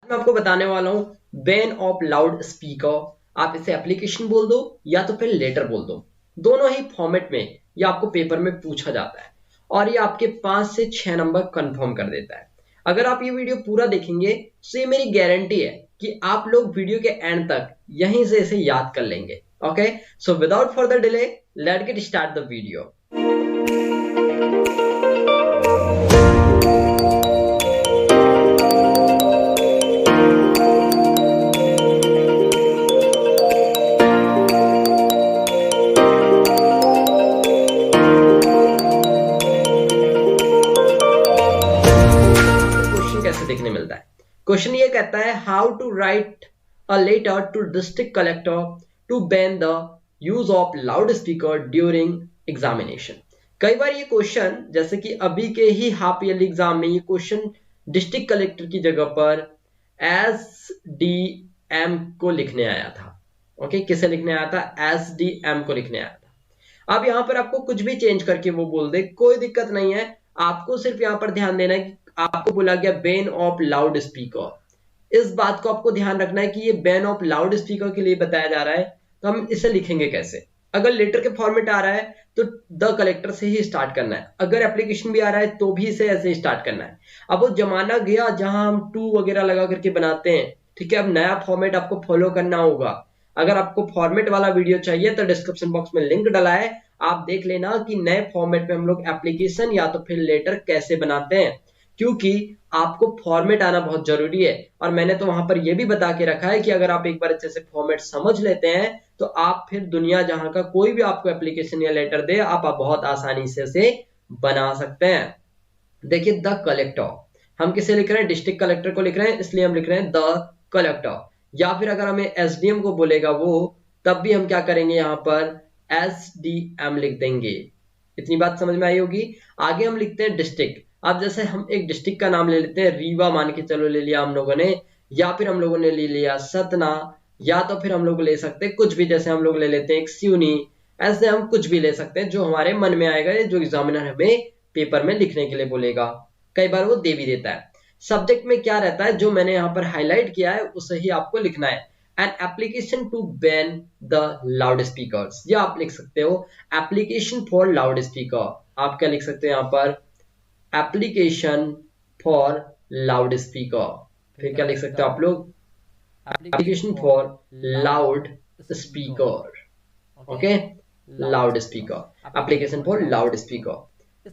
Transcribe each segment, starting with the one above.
मैं आपको बताने वाला हूँ बैन ऑफ लाउड स्पीकर। आप इसे एप्लीकेशन बोल दो या तो फिर लेटर बोल दो, दोनों ही फॉर्मेट में ये आपको पेपर में पूछा जाता है और ये आपके 5 से 6 नंबर कंफर्म कर देता है। अगर आप ये वीडियो पूरा देखेंगे तो ये मेरी गारंटी है कि आप लोग वीडियो के एंड तक यहीं से इसे याद कर लेंगे। Okay, so without further delay let's get start the video. कैसे देखने मिलता है? क्वेश्चन ये कहता है how to write a letter to district collector to ban the use of loud speaker during examination. कई बार ये क्वेश्चन, जैसे कि अभी के ही हाफ ईयरली एग्जाम में ये क्वेश्चन डिस्ट्रिक्ट कलेक्टर की जगह पर SDM को लिखने आया था। ओके, किसे लिखने आया था? SDM को लिखने आया था। अब यहां पर आपको कुछ भी चेंज करके वो बोल दे, कोई दिक्कत नहीं है। आपको सिर्फ यहां पर ध्यान देना है कि आपको बोला गया बैन ऑफ लाउड स्पीकर। इस बात को आपको ध्यान रखना है कि ये बैन ऑफ लाउड स्पीकर के लिए बताया जा रहा है, तो हम इसे लिखेंगे कैसे? अगर लेटर के फॉर्मेट आ रहा है तो द कलेक्टर से ही स्टार्ट करना है, अगर एप्लीकेशन भी आ रहा है तो भी इसे ऐसे स्टार्ट करना है। अब वो जमाना गया जहां हम टू वगैरह लगा करके बनाते हैं, ठीक है। अब नया फॉर्मेट आपको फॉलो करना होगा। अगर आपको फॉर्मेट वाला वीडियो चाहिए तो डिस्क्रिप्शन बॉक्स में लिंक डला है, आप देख लेना कि नए फॉर्मेट में हम लोग एप्लीकेशन या तो फिर लेटर कैसे बनाते हैं, क्योंकि आपको फॉर्मेट आना बहुत जरूरी है। और मैंने तो वहां पर यह भी बता के रखा है कि अगर आप एक बार अच्छे से फॉर्मेट समझ लेते हैं तो आप फिर दुनिया जहां का कोई भी आपको एप्लीकेशन या लेटर दे, आप बहुत आसानी से इसे बना सकते हैं। देखिए, द कलेक्टर, हम किसे लिख रहे हैं? डिस्ट्रिक्ट कलेक्टर को लिख रहे हैं, इसलिए हम लिख रहे हैं द कलेक्टर। या फिर अगर हमें SDM को बोलेगा वो, तब भी हम क्या करेंगे? यहां पर SDM लिख देंगे। इतनी बात समझ में आई होगी। आगे हम लिखते हैं डिस्ट्रिक्ट। अब जैसे हम एक डिस्ट्रिक्ट का नाम ले लेते हैं, रीवा मान के चलो ले लिया हम लोगों ने, या फिर हम लोगों ने ले लिया सतना, या तो फिर हम लोग ले सकते हैं कुछ भी, जैसे हम लोग ले लेते हैं एक सिवनी। ऐसे हम कुछ भी ले सकते हैं जो हमारे मन में आएगा, जो एग्जामिनर हमें पेपर में लिखने के लिए बोलेगा। कई बार वो दे भी देता है। सब्जेक्ट में क्या रहता है, जो मैंने यहाँ पर हाईलाइट किया है उसे ही आपको लिखना है। An application to ban the loud speakers, या आप लिख सकते हो एप्लीकेशन फॉर लाउड स्पीकर। आप क्या लिख सकते हो यहाँ पर? Application for loud speaker. फिर क्या लिख सकते हो आप लोग? Application for loud speaker. Okay, loud speaker, application for loud speaker.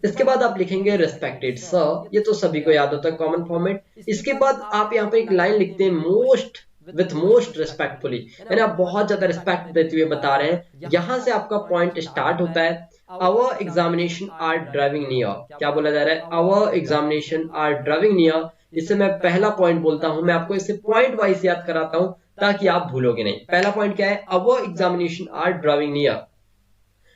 इसके बाद आप लिखेंगे रिस्पेक्टेड सर, ये तो सभी को याद होता है, कॉमन फॉर्मेट। इसके बाद आप यहाँ पे एक लाइन लिखते हैं मोस्ट विथ मोस्ट रिस्पेक्टफुली, यानी आप बहुत ज्यादा रिस्पेक्ट देते हुए बता रहे हैं। यहां से आपका पॉइंट स्टार्ट होता है। Our examination are driving near, क्या बोला जा रहा है? Our examination are driving near. इसे मैं पहला पॉइंट बोलता हूं, मैं आपको इसे पॉइंट वाइज याद कराता हूं ताकि आप भूलोगे नहीं। पहला पॉइंट क्या है? Our examination are driving near.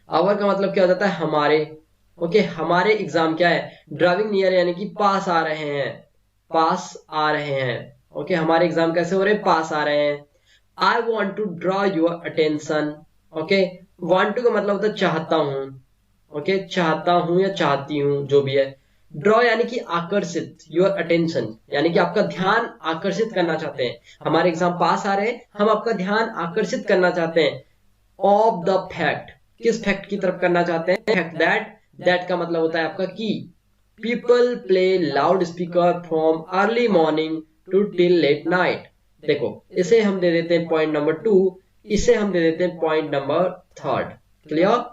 Our का मतलब क्या हो जाता है? हमारे। ओके, हमारे एग्जाम क्या है? ड्राइविंग नियर, यानी कि पास आ रहे हैं, पास आ रहे हैं। ओके, हमारे एग्जाम कैसे हो रहे हैं? पास आ रहे हैं। I want to draw your attention. Okay, want to का मतलब होता है चाहता हूं। ओके, चाहता हूं या चाहती हूं, जो भी है। ड्रॉ यानी कि आकर्षित, योर अटेंशन यानी कि आपका ध्यान आकर्षित करना चाहते हैं। हमारे एग्जाम पास आ रहे हैं, हम आपका ध्यान आकर्षित करना चाहते हैं। ऑफ द फैक्ट, किस फैक्ट की तरफ करना चाहते हैं? फैक्ट दैट, दैट का मतलब होता है आपका की। People play loud speaker from early morning to till late night. देखो, इसे हम दे देते हैं पॉइंट नंबर 2, इसे हम दे देते हैं point number 3। Clear?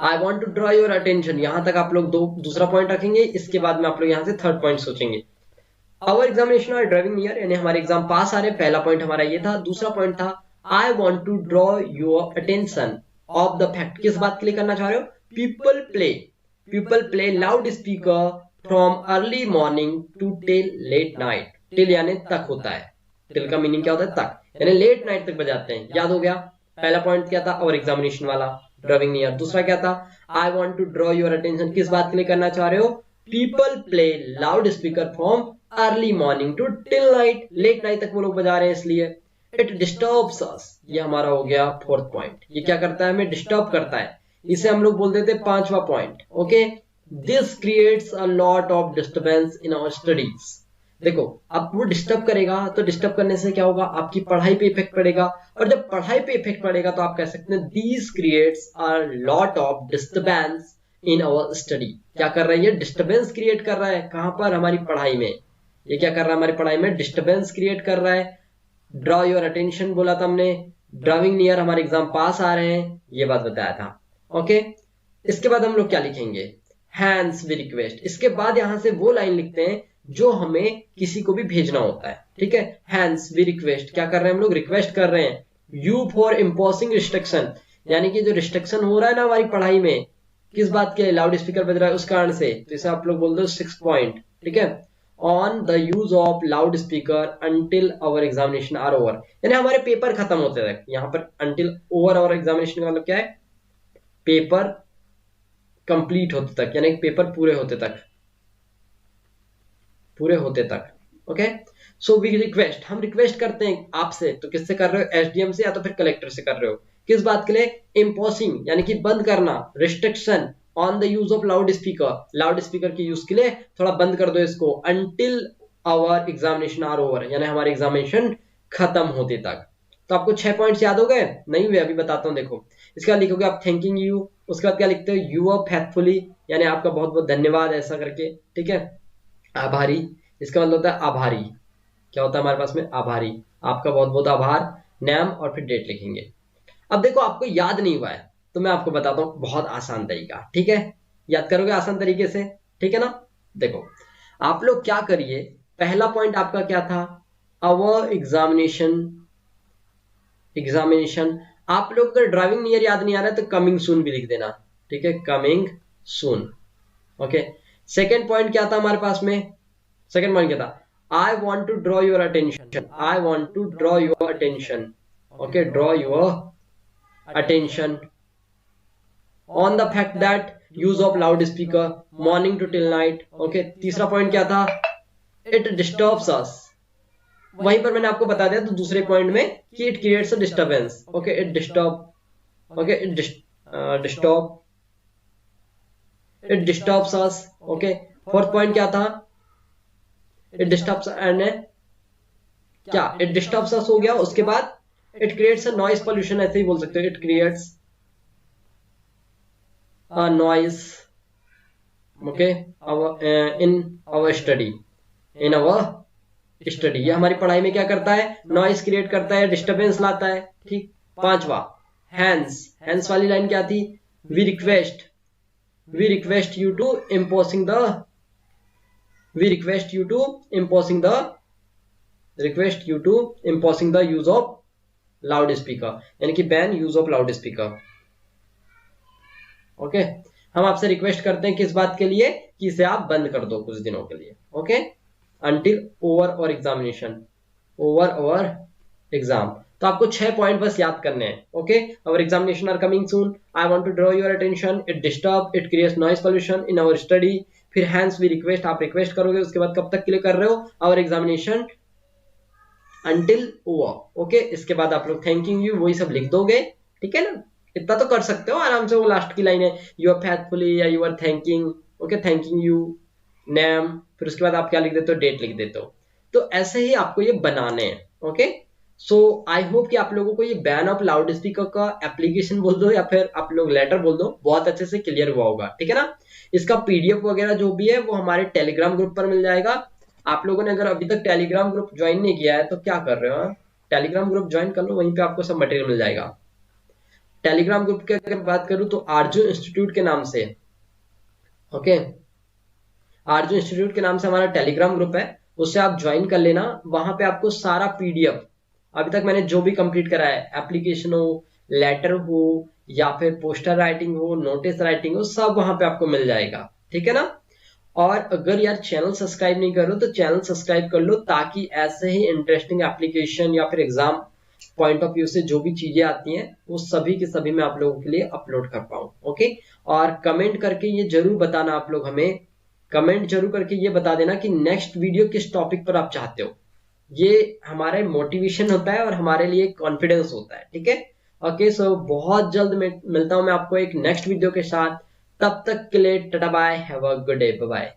I want to draw your attention, यहां तक आप लोग दूसरा पॉइंट रखेंगे। इसके बाद में आप लोग यहां से थर्ड पॉइंट सोचेंगे। Our examination are driving near, यानी हमारे एग्जाम पास आ रहे। पहला पॉइंट हमारा ये था। दूसरा पॉइंट था I want to draw your attention of the fact, किस बात के लिए करना चाह रहे हो? People play loud speaker from early morning to till late night. Till यानी तक होता है, टिल का मीनिंग क्या होता है? तक, यानी लेट नाइट तक बजाते हैं। याद हो गया? पहला पॉइंट क्या था? और एग्जामिनेशन वाला, ड्राइविंग नियर। दूसरा क्या था? I want to draw your attention, किस बात के लिए करना चाह रहे हो? People play loud speaker from early morning to till night, late night तक वो लोग बजा रहे हैं इसलिए। इट डिस्टर्ब्स अस, ये हमारा हो गया फोर्थ पॉइंट। ये क्या करता है? हमें डिस्टर्ब करता है। इसे हम लोग बोल देते हैं पांचवा point. Okay, this creates a lot of disturbance in our studies, देखो अब वो डिस्टर्ब करेगा तो डिस्टर्ब करने से क्या होगा, आपकी पढ़ाई पे इफेक्ट पड़ेगा, और जब पढ़ाई पे इफेक्ट पड़ेगा तो आप कह सकते हैं these creates a lot of disturbance in our study. क्या कर रहा है ये, डिस्टर्बेंस क्रिएट कर रहा है कहां पर, हमारी पढ़ाई में। ये क्या कर रहा है, हमारी पढ़ाई में डिस्टर्बेंस क्रिएट कर रहा है। ड्रॉ योर अटेंशन बोला था हमने, ड्राइंग नियर हमारे एग्जाम पास आ रहे हैं, ये बात बताया था। ओके, इसके बाद हम लोग क्या लिखेंगे, हैंस वी रिक्वेस्ट। इसके बाद यहां से वो लाइन लिखते हैं जो हमें किसी को भी भेजना होता है, ठीक है। हैंस वी रिक्वेस्ट, क्या कर रहे हैं हम लोग, रिक्वेस्ट कर रहे हैं यू फॉर इम्पोजिंग रिस्ट्रिक्शन, यानी कि जो रिस्ट्रिक्शन हो रहा है ना हमारी पढ़ाई में, किस बात के, लाउड स्पीकर बज रहा है उस कारण से, तो इसे आप लोग बोल दो 6 पॉइंट, ठीक है। On the use of loud speaker until our examination are over, यानी हमारे पेपर खत्म होते तक। यहाँ पर अंटिल ओवर आवर एग्जामिनेशन का मतलब क्या है, पेपर कंप्लीट होते तक, यानी पेपर पूरे होते तक, पूरे होते तक। ओके, सो वी रिक्वेस्ट, हम रिक्वेस्ट करते हैं आपसे, तो किससे कर रहे हो, एसडीएम से या तो फिर कलेक्टर से कर रहे हो। किस बात के लिए, इम्पोसिंग यानी कि बंद करना, restriction on the use of loud speaker, loud speaker के यूज के लिए थोड़ा बंद कर दो इसको, until our examination are over, यानी हमारे एग्जामिनेशन खत्म होते तक। तो आपको 6 पॉइंट्स याद हो गए, नहीं हुए अभी बताता हूँ। देखो इसके बाद लिखोगे आप थैंकिंग यू, उसके बाद क्या लिखते हो, यू आर फेथफुली, यानी आपका बहुत बहुत धन्यवाद, ऐसा करके, ठीक है। आभारी, इसका मतलब होता है आभारी, क्या होता है हमारे पास में, आभारी, आपका बहुत बहुत आभार, नाम और फिर डेट लिखेंगे। अब देखो आपको याद नहीं हुआ है तो मैं आपको बताता हूँ बहुत आसान तरीका, ठीक है। याद करोगे आसान तरीके से, ठीक है ना। देखो आप लोग क्या करिए, पहला पॉइंट आपका क्या था, अवर एग्जामिनेशन, एग्जामिनेशन। आप लोग अगर ड्राइविंग नियर याद नहीं आ रहा है तो कमिंग सून भी लिख देना, ठीक है, coming soon. Okay, second point क्या था हमारे पास में, सेकेंड पॉइंट क्या था, I want to draw your attention, I want to draw your attention, okay, draw your attention on the fact that use of loudspeaker morning to till night। okay, तीसरा point क्या था, it disturbs us, वहीं पर मैंने आपको बता दिया तो दूसरे पॉइंट में कि it creates a disturbance, okay, it disturb, okay, it disturbs us, okay। Fourth point क्या था, इट डिस्टर्ब्स एंड क्या, इट डिस्टर्ब्स अस हो गया। उसके बाद it creates a noise pollution, ऐसे ही बोल सकते हो, it creates a noise, okay, in our study, in our study. ये हमारी पढ़ाई में क्या करता है, नॉइज क्रिएट करता है, डिस्टर्बेंस लाता है, ठीक। पांचवा हैंस, हैंस वाली लाइन क्या थी, we request you to imposing the, we request you to imposing the use of loudspeaker, यानी कि ban use of loud speaker. Okay, हम आपसे रिक्वेस्ट करते हैं किस बात के लिए, कि इसे आप बंद कर दो कुछ दिनों के लिए। Okay, until over our examination, over our exam. तो आपको 6 पॉइंट बस याद करने हैं। Okay, our examination are coming soon, I want to draw your attention, it disturb, it creates noise pollution in our study, फिर हैंस वी रिक्वेस्ट, आप request करोगे, उसके बाद कब तक के लिए कर रहे हो, our examination until over. Okay, इसके बाद आप लोग थैंकिंग यू वही सब लिख दोगे, ठीक है ना। इतना तो कर सकते हो आराम से, वो लास्ट की लाइन है यू आर फेथफुली या you are thanking, okay, thanking you, name, फिर उसके बाद आप क्या लिख देते हो, डेट लिख देते हो। तो ऐसे ही आपको ये बनाने हैं। ओके, सो आई होप कि आप लोगों को ये बैन ऑफ लाउड स्पीकर का एप्लीकेशन बोल दो या फिर आप लोग लेटर बोल दो, बहुत अच्छे से क्लियर हुआ होगा, ठीक है ना। इसका पीडीएफ वगैरह जो भी है वो हमारे टेलीग्राम ग्रुप पर मिल जाएगा। आप लोगों ने अगर अभी तक टेलीग्राम ग्रुप ज्वाइन नहीं किया है तो क्या कर रहे हो, टेलीग्राम ग्रुप ज्वाइन कर लो, वहीं पे आपको सब मटेरियल मिल जाएगा। टेलीग्राम ग्रुप की अगर बात करूं तो आरजू इंस्टीट्यूट के नाम से, ओके, आरजू इंस्टीट्यूट के नाम से हमारा टेलीग्राम ग्रुप है, उससे आप ज्वाइन कर लेना। वहां पे आपको सारा पीडीएफ अभी तक मैंने जो भी कंप्लीट करा है, एप्लीकेशन हो, लेटर हो, या फिर पोस्टर राइटिंग हो, नोटिस राइटिंग हो, सब वहां पे आपको मिल जाएगा, ठीक है ना। और अगर यार चैनल सब्सक्राइब नहीं करो तो चैनल सब्सक्राइब कर लो, ताकि ऐसे ही इंटरेस्टिंग एप्लीकेशन या फिर एग्जाम पॉइंट ऑफ व्यू से जो भी चीजें आती हैं वो सभी के सभी मैं आप लोगों के लिए अपलोड कर पाऊँ। ओके, और कमेंट करके ये जरूर बताना, आप लोग हमें कमेंट जरूर करके ये बता देना कि नेक्स्ट वीडियो किस टॉपिक पर आप चाहते हो। ये हमारे मोटिवेशन होता है और हमारे लिए कॉन्फिडेंस होता है, ठीक है। ओके, सो बहुत जल्द मिलता हूं मैं आपको एक नेक्स्ट वीडियो के साथ, तब तक के लिए tata bye, have a good day, bye.